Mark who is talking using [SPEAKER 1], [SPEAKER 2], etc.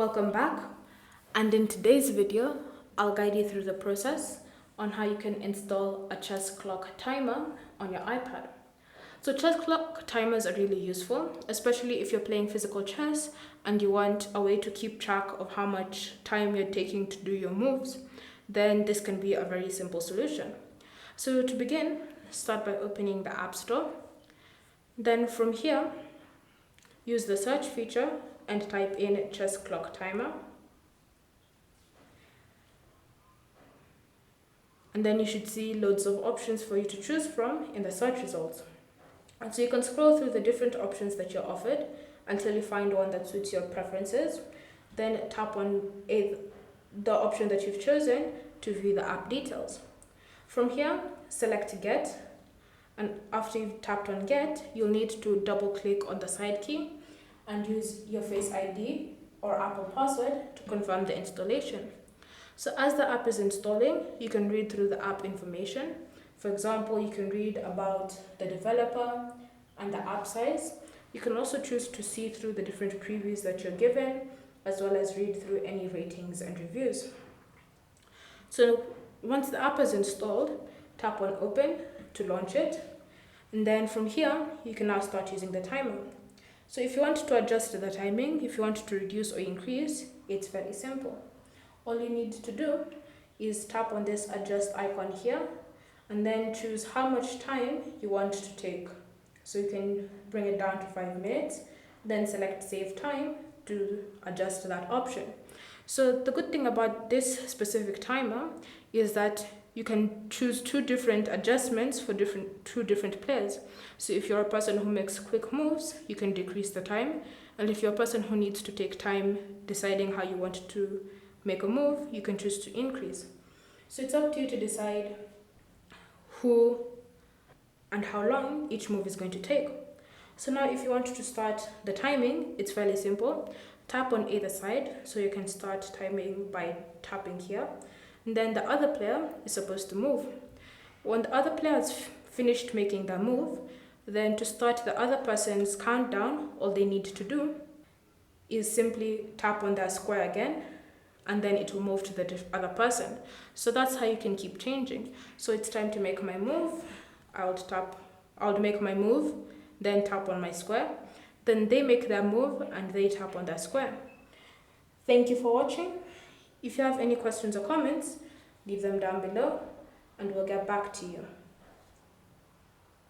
[SPEAKER 1] Welcome back, and in today's video I'll guide you through the process on how you can install a chess clock timer on your iPad. So chess clock timers are really useful, especially if you're playing physical chess and you want a way to keep track of how much time you're taking to do your moves. Then this can be a very simple solution. So to begin, start by opening the App Store. Then from here, use the search feature and type in chess clock timer. And then you should see loads of options for you to choose from in the search results. And so you can scroll through the different options that you're offered until you find one that suits your preferences. Then tap on the option that you've chosen to view the app details. From here, select Get, and after you've tapped on Get, you'll need to double click on the side key and use your Face ID or Apple password to confirm the installation. So as the app is installing, you can read through the app information. For example, you can read about the developer and the app size. You can also choose to see through the different previews that you're given, as well as read through any ratings and reviews. So once the app is installed, tap on Open to launch it. And then from here, you can now start using the timer. So if you want to adjust the timing, if you want to reduce or increase, it's very simple. All you need to do is tap on this adjust icon here and then choose how much time you want to take. So you can bring it down to 5 minutes, then select save time to adjust that option. So the good thing about this specific timer is that you can choose two different adjustments for two different players. So if you're a person who makes quick moves, you can decrease the time. And if you're a person who needs to take time deciding how you want to make a move, you can choose to increase. So it's up to you to decide who and how long each move is going to take. So now if you want to start the timing, it's fairly simple. Tap on either side so you can start timing by tapping here. And then the other player is supposed to move. When the other player has finished making that move, then to start the other person's countdown, all they need to do is simply tap on that square again, and then it will move to the other person. So that's how you can keep changing. So it's time to make my move. I'll make my move, then tap on my square. Then they make their move and they tap on that square. Thank you for watching. If you have any questions or comments, leave them down below and we'll get back to you.